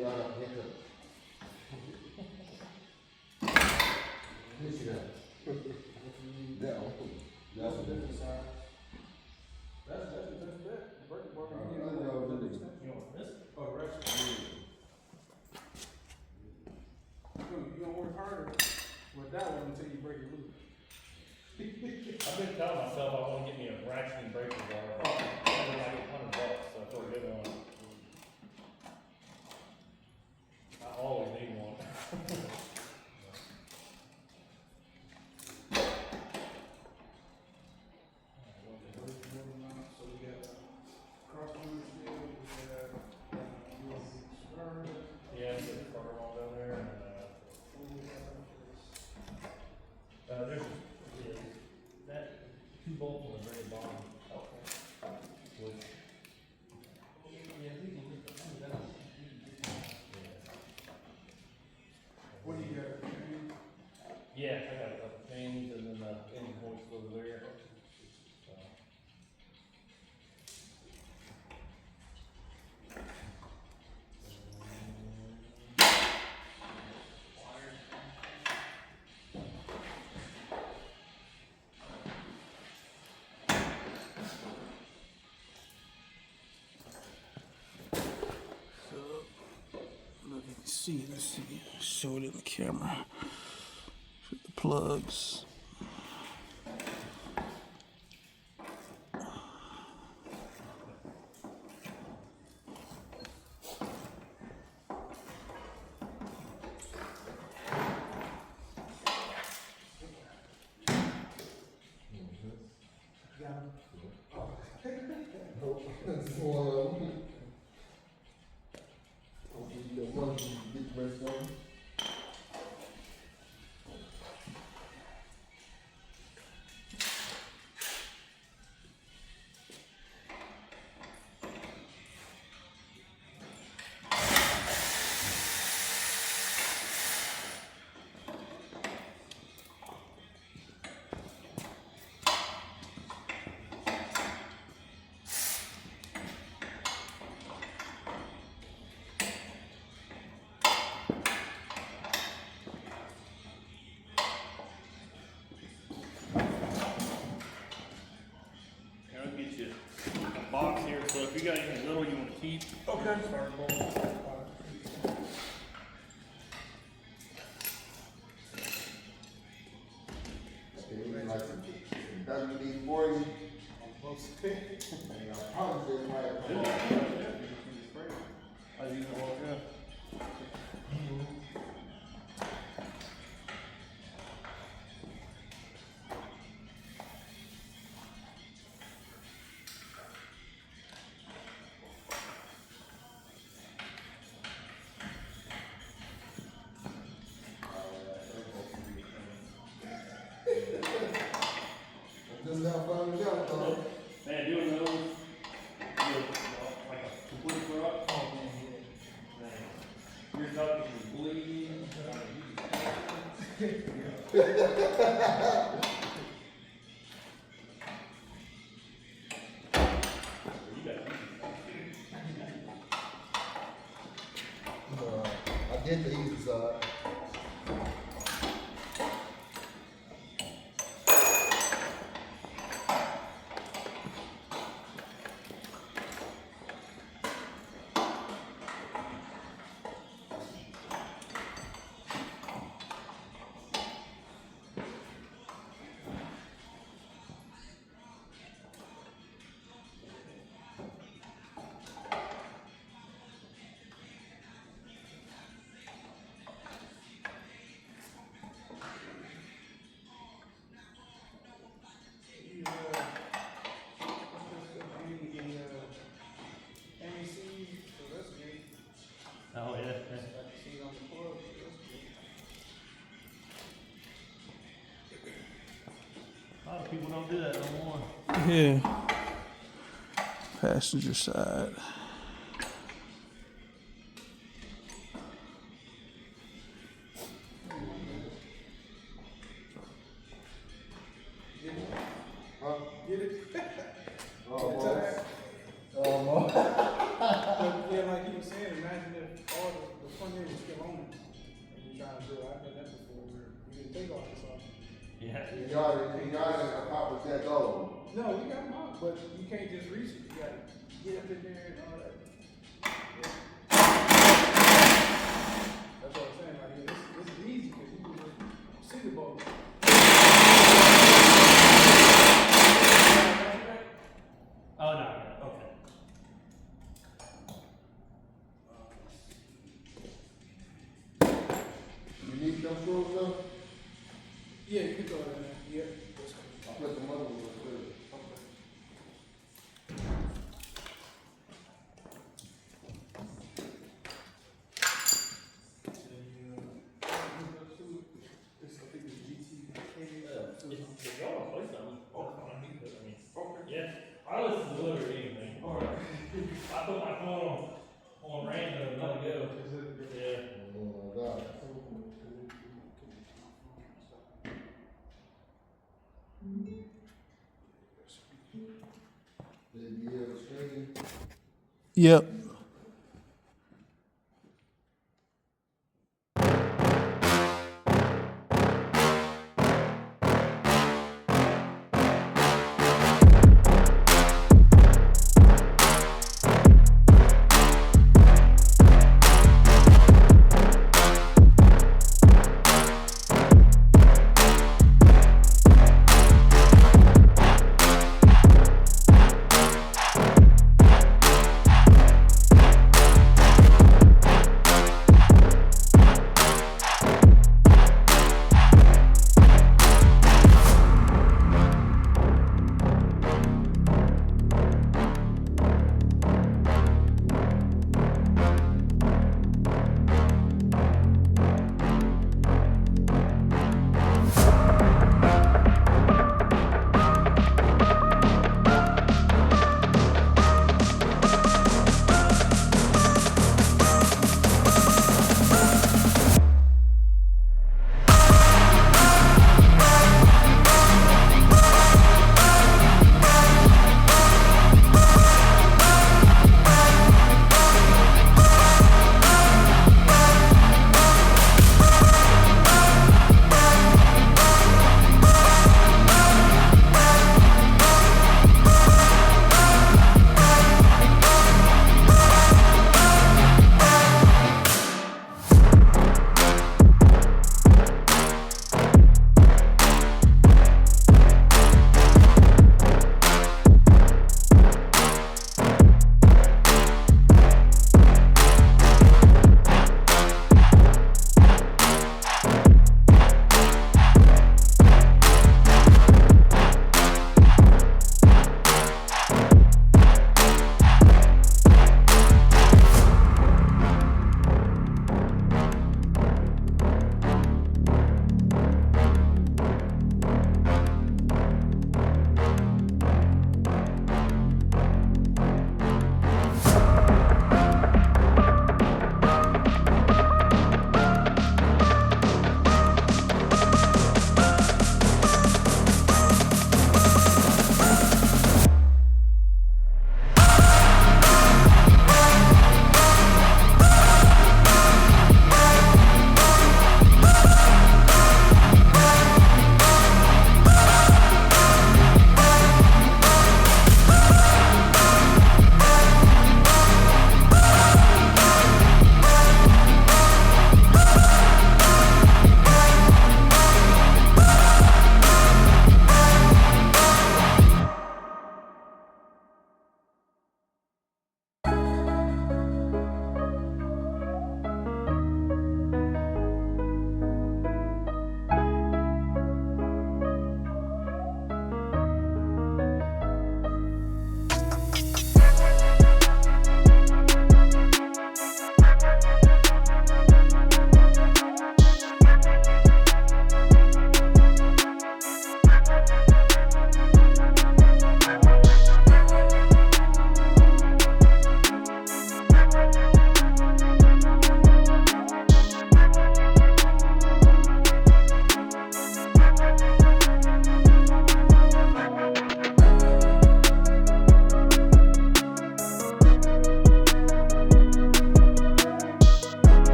y'all got to hit that one. That's a different size. That's that. Birthday boy, you want this? Oh, the rest. You don't work harder with that one until you break it loose. I've been telling myself I want to get me a ratcheting breaker bar. I mean, like $100, so I thought good one. I always need one. So we got cross-country skill, we got Yeah, there's a car on down there, and there's that 2 bolts on the very bottom. Okay. Which, yeah, we can get that. What do you got? Yeah, I got a couple chains and then the end points over there. So. Let's see, show it in the camera. The plugs. Box here, so if you got anything little you want to keep, okay. Start rolling. WD-40. I use it all good. Man, doing those, like a complete truck, your duck is bleeding. I did the easy side. Oh yeah. A lot of people don't do that no more. Yeah. Passenger side. Get it? Yeah, like you were saying, imagine if all the They go out, so. Yeah. You got it accomplish that goal. No, we got them out, but you can't just reach it. You gotta get up in there and all that. Yeah. That's what I'm saying. Like, yeah, this is easy because you can just see the ball. Oh, no, no, okay. You need some screws though? Yeah, you can throw it in there. Yeah. That's cool. I'll put some other ones too. Okay. If y'all want to play something, I mean, Okay. yeah, I listen to literally anything. Alright. I put my phone on random and let it go. Yeah. Oh my God. Did you have a screen? Yep.